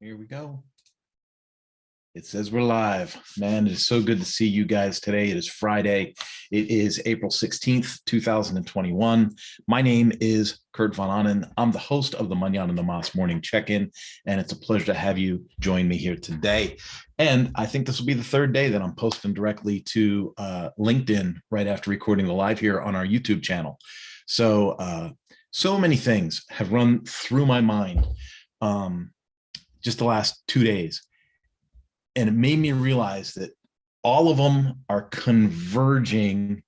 Here we go. It says we're live. Man, it is so good to see you guys today. It is Friday. It is April 16th, 2021. My name is Kurt Von Annen. I'm the host of the Mañana morning check-in, and it's a pleasure to have you join me here today. And I think this will be the third day that I'm posting directly to LinkedIn right after recording the live here on our YouTube channel. So many things have run through my mind just the last 2 days. And it made me realize that all of them are converging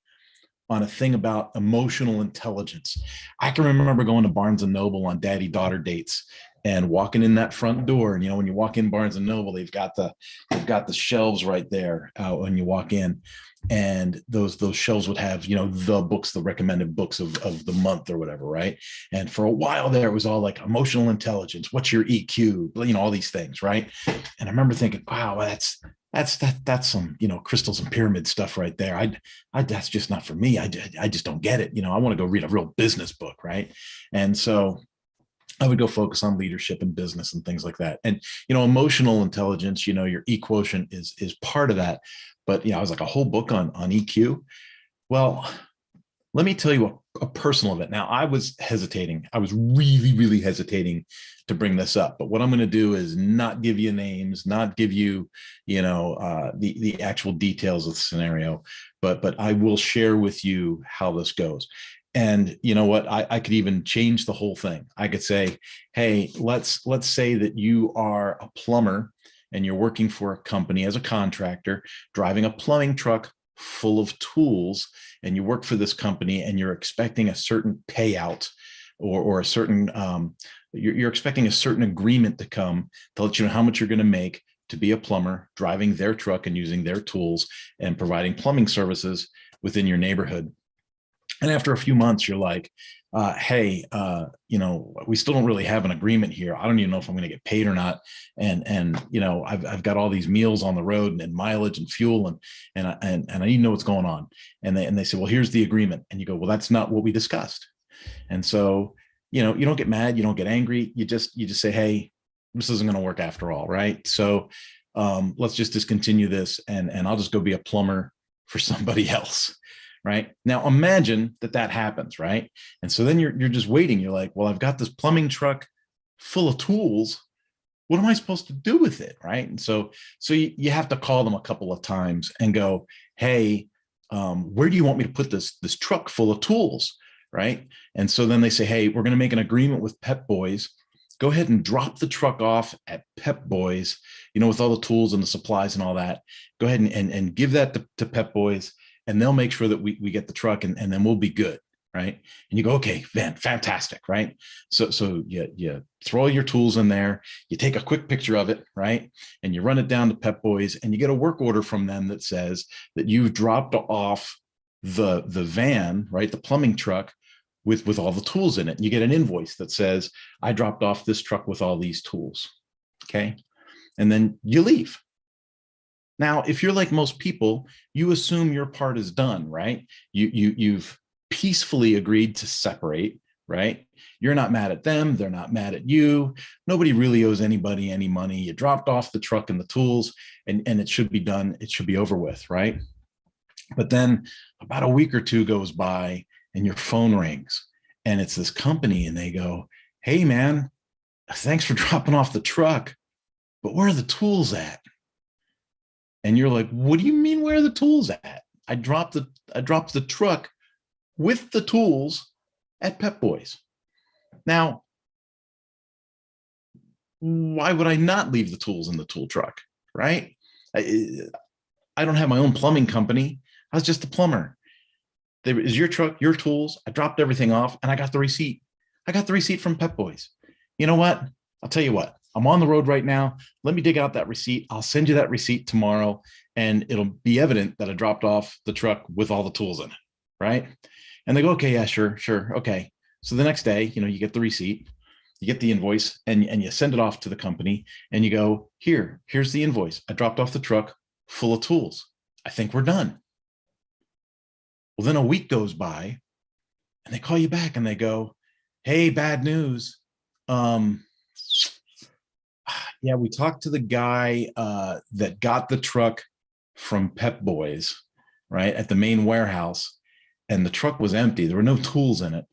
on a thing about emotional intelligence. I can remember going to Barnes and Noble on daddy-daughter dates and walking in that front door. And you know, when you walk in Barnes and Noble, they've got the shelves right there when you walk in, and those shelves would have, you know, the books, the recommended books of the month or whatever, right? And for a while there, it was all like emotional intelligence. What's your EQ? You know, all these things, right? And I remember thinking, wow, that's some, you know, crystals and pyramid stuff right there. I that's just not for me. I just don't get it. You know, I want to go read a real business book, right? And so I would go focus on leadership and business and things like that. And, you know, emotional intelligence, you know, your E quotient is part of that. But, you know, I was like a whole book on EQ. Well, let me tell you a personal event. Now, I was hesitating. I was really hesitating to bring this up. But what I'm going to do is not give you names, not give you, you know, the actual details of the scenario, but I will share with you how this goes. And you know what? I could even change the whole thing. I could say, hey, let's say that you are a plumber and you're working for a company as a contractor, driving a plumbing truck full of tools, and you work for this company and you're expecting a certain payout or a certain, you're expecting a certain agreement to come to let you know how much you're going to make to be a plumber, driving their truck and using their tools and providing plumbing services within your neighborhood. And after a few months, you're like, hey, you know, we still don't really have an agreement here. I don't even know if I'm going to get paid or not. And you know, I've got all these meals on the road and mileage and fuel and I need to know what's going on. And they say, well, here's the agreement. And you go, well, that's not what we discussed. And so, you know, you don't get mad, you don't get angry. You just say, hey, this isn't going to work after all, right? So let's just discontinue this, and I'll just go be a plumber for somebody else. Right now, imagine that happens, right? And so then you're just waiting. You're like, well, I've got this plumbing truck full of tools. What am I supposed to do with it, right? And so you have to call them a couple of times and go, hey, where do you want me to put this truck full of tools, right? And so then they say, hey, we're going to make an agreement with Pep Boys. Go ahead and drop the truck off at Pep Boys, you know, with all the tools and the supplies and all that. Go ahead and give that to Pep Boys, and they'll make sure that we get the truck, and then we'll be good, right? And you go, okay, fantastic, right? So you throw all your tools in there, you take a quick picture of it, right? And you run it down to Pep Boys, and you get a work order from them that says that you've dropped off the van, right, the plumbing truck, with all the tools in it. And you get an invoice that says, I dropped off this truck with all these tools, okay? And then you leave. Now, if you're like most people, you assume your part is done, right? You've peacefully agreed to separate, right? You're not mad at them. They're not mad at you. Nobody really owes anybody any money. You dropped off the truck and the tools, and it should be done. It should be over with, right? But then about a week or two goes by and your phone rings, and it's this company, and they go, hey, man, thanks for dropping off the truck, but where are the tools at? And you're like, what do you mean, where are the tools at? I dropped the truck with the tools at Pep Boys. Now, why would I not leave the tools in the tool truck, right? I don't have my own plumbing company. I was just a plumber. There is your truck, your tools. I dropped everything off, and I got the receipt. I got the receipt from Pep Boys. You know what? I'll tell you what. I'm on the road right now. Let me dig out that receipt. I'll send you that receipt tomorrow, and it'll be evident that I dropped off the truck with all the tools in it, right? And they go, okay, yeah, sure, okay. So the next day, you know, you get the receipt, you get the invoice, and you send it off to the company, and you go, here's the invoice. I dropped off the truck full of tools. I think we're done. Well, then a week goes by, and they call you back, and they go, hey, bad news. Yeah, we talked to the guy that got the truck from Pep Boys, right, at the main warehouse, and the truck was empty. There were no tools in it.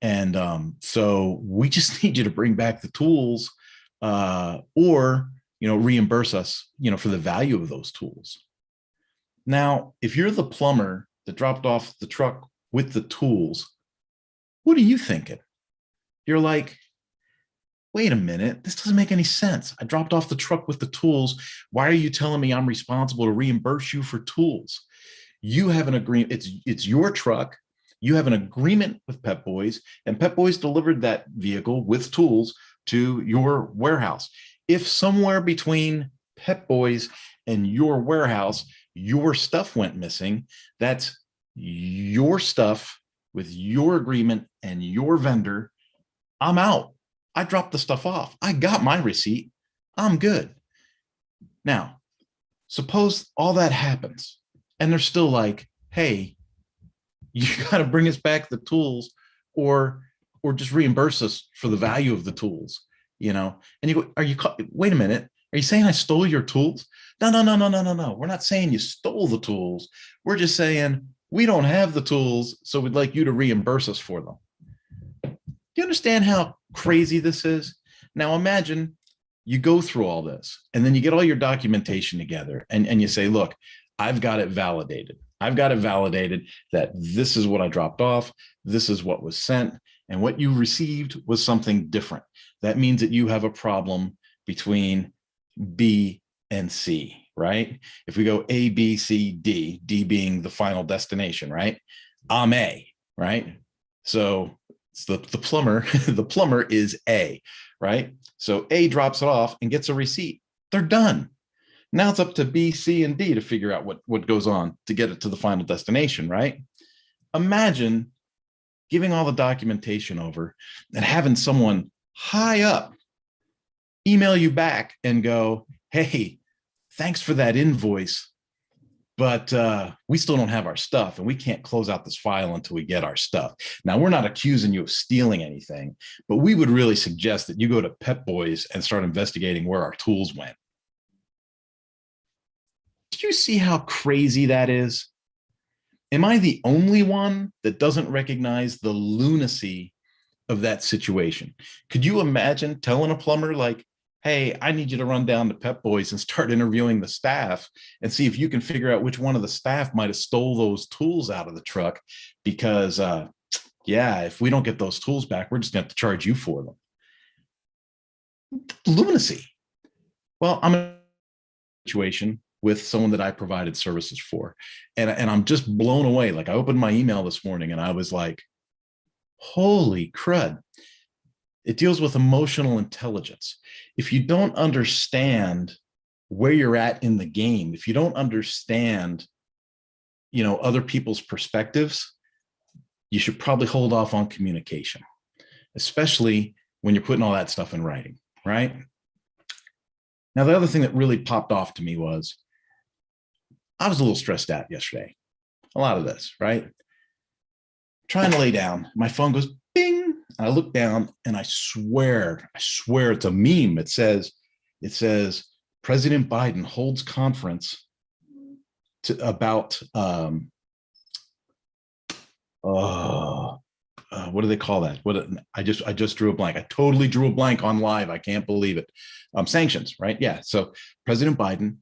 And so we just need you to bring back the tools or, reimburse us, for the value of those tools. Now, if you're the plumber that dropped off the truck with the tools, what are you thinking? You're like, wait a minute, this doesn't make any sense. I dropped off the truck with the tools. Why are you telling me I'm responsible to reimburse you for tools? You have an agreement. It's your truck. You have an agreement with Pep Boys, and Pep Boys delivered that vehicle with tools to your warehouse. If somewhere between Pep Boys and your warehouse, your stuff went missing, that's your stuff with your agreement and your vendor. I'm out. I dropped the stuff off. I got my receipt. I'm good. Now, suppose all that happens and they're still like, hey, you got to bring us back the tools or just reimburse us for the value of the tools, and you go, wait a minute, are you saying I stole your tools? No, no, no, no, no, no, no, we're not saying you stole the tools. We're just saying we don't have the tools, so we'd like you to reimburse us for them. Do you understand how crazy this is? Now imagine you go through all this and then you get all your documentation together and you say, look, I've got it validated. I've got it validated that this is what I dropped off. This is what was sent. And what you received was something different. That means that you have a problem between B and C, right? If we go A, B, C, D, D being the final destination, right? I'm A, right? So it's the plumber, the plumber is A, right? So A drops it off and gets a receipt. They're done. Now it's up to B, C, and D to figure out what goes on to get it to the final destination, right? Imagine giving all the documentation over and having someone high up email you back and go, hey, thanks for that invoice, but we still don't have our stuff and we can't close out this file until we get our stuff. Now, we're not accusing you of stealing anything, but we would really suggest that you go to Pep Boys and start investigating where our tools went. Do you see how crazy that is? Am I the only one that doesn't recognize the lunacy of that situation? Could you imagine telling a plumber, like, hey, I need you to run down to Pep Boys and start interviewing the staff and see if you can figure out which one of the staff might have stole those tools out of the truck, because yeah, if we don't get those tools back, we're just going to have to charge you for them. Lunacy. Well, I'm in a situation with someone that I provided services for, and I'm just blown away. Like, I opened my email this morning and I was like, holy crud. It deals with emotional intelligence. If you don't understand where you're at in the game, if you don't understand, other people's perspectives, you should probably hold off on communication, especially when you're putting all that stuff in writing, right? Now, the other thing that really popped off to me was I was a little stressed out yesterday. A lot of this, right? Trying to lay down, my phone goes bing, and I look down and I swear it's a meme. It says President Biden holds conference about what do they call that? I just drew a blank. I totally drew a blank on live. I can't believe it. Sanctions, right? Yeah. So President Biden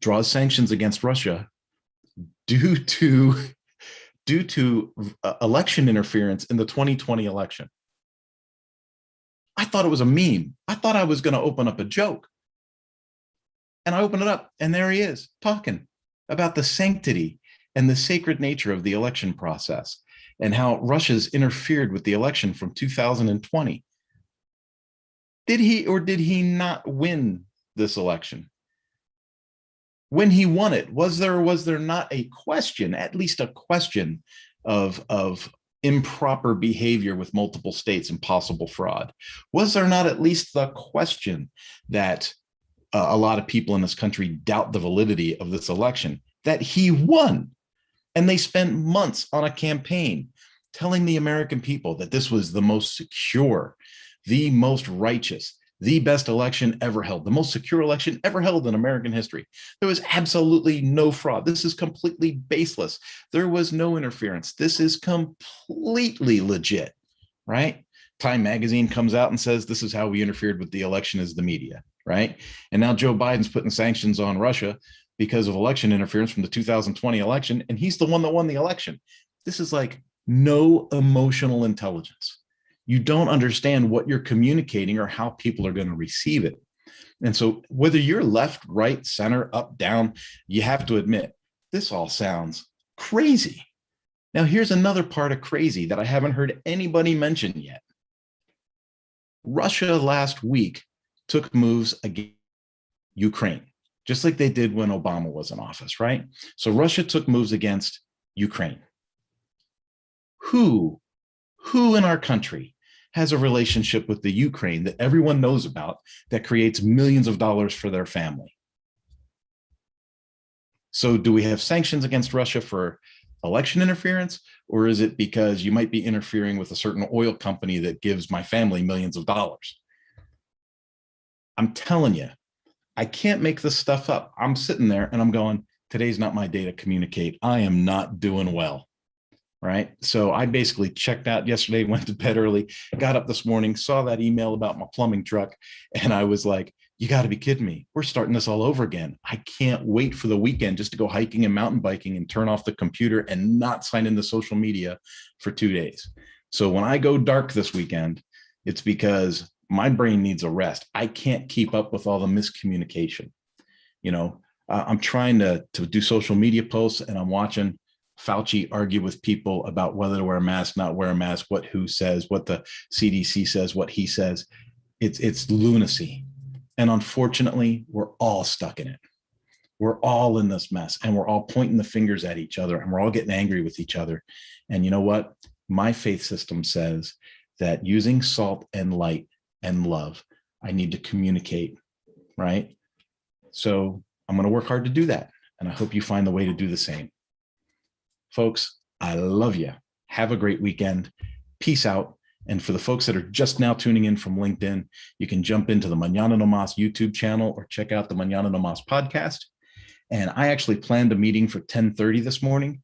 draws sanctions against Russia due to election interference in the 2020 election. I thought it was a meme. I thought I was going to open up a joke. And I open it up, and there he is talking about the sanctity and the sacred nature of the election process and how Russia's interfered with the election from 2020. Did he or did he not win this election? When he won it, was there or was there not a question, at least a question of improper behavior with multiple states and possible fraud? Was there not at least the question that a lot of people in this country doubt the validity of this election, that he won? And they spent months on a campaign telling the American people that this was the most secure, the most righteous, the best election ever held, the most secure election ever held in American history. There was absolutely no fraud. This is completely baseless. There was no interference. This is completely legit, right? Time magazine comes out and says this is how we interfered with the election as the media, right? And now Joe Biden's putting sanctions on Russia because of election interference from the 2020 election, and he's the one that won the election. This is like no emotional intelligence. You don't understand what you're communicating or how people are going to receive it. And so whether you're left, right, center, up, down, you have to admit, this all sounds crazy. Now, here's another part of crazy that I haven't heard anybody mention yet. Russia last week took moves against Ukraine, just like they did when Obama was in office, right? So Russia took moves against Ukraine. Who in our country has a relationship with the Ukraine that everyone knows about that creates millions of dollars for their family? So do we have sanctions against Russia for election interference, or is it because you might be interfering with a certain oil company that gives my family millions of dollars? I'm telling you, I can't make this stuff up. I'm sitting there and I'm going, today's not my day to communicate. I am not doing well. Right. So I basically checked out yesterday, went to bed early, got up this morning, saw that email about my plumbing truck. And I was like, you got to be kidding me. We're starting this all over again. I can't wait for the weekend just to go hiking and mountain biking and turn off the computer and not sign into social media for 2 days. So when I go dark this weekend, it's because my brain needs a rest. I can't keep up with all the miscommunication. I'm trying to do social media posts, and I'm watching Fauci argue with people about whether to wear a mask, not wear a mask, what who says, what the CDC says, what he says. It's lunacy. And unfortunately, we're all stuck in it. We're all in this mess, and we're all pointing the fingers at each other, and we're all getting angry with each other. And you know what? My faith system says that using salt and light and love, I need to communicate, right? So I'm going to work hard to do that. And I hope you find the way to do the same. Folks, I love you. Have a great weekend. Peace out. And for the folks that are just now tuning in from LinkedIn, you can jump into the Mañana No Mas YouTube channel or check out the Mañana No Mas podcast. And I actually planned a meeting for 10:30 this morning,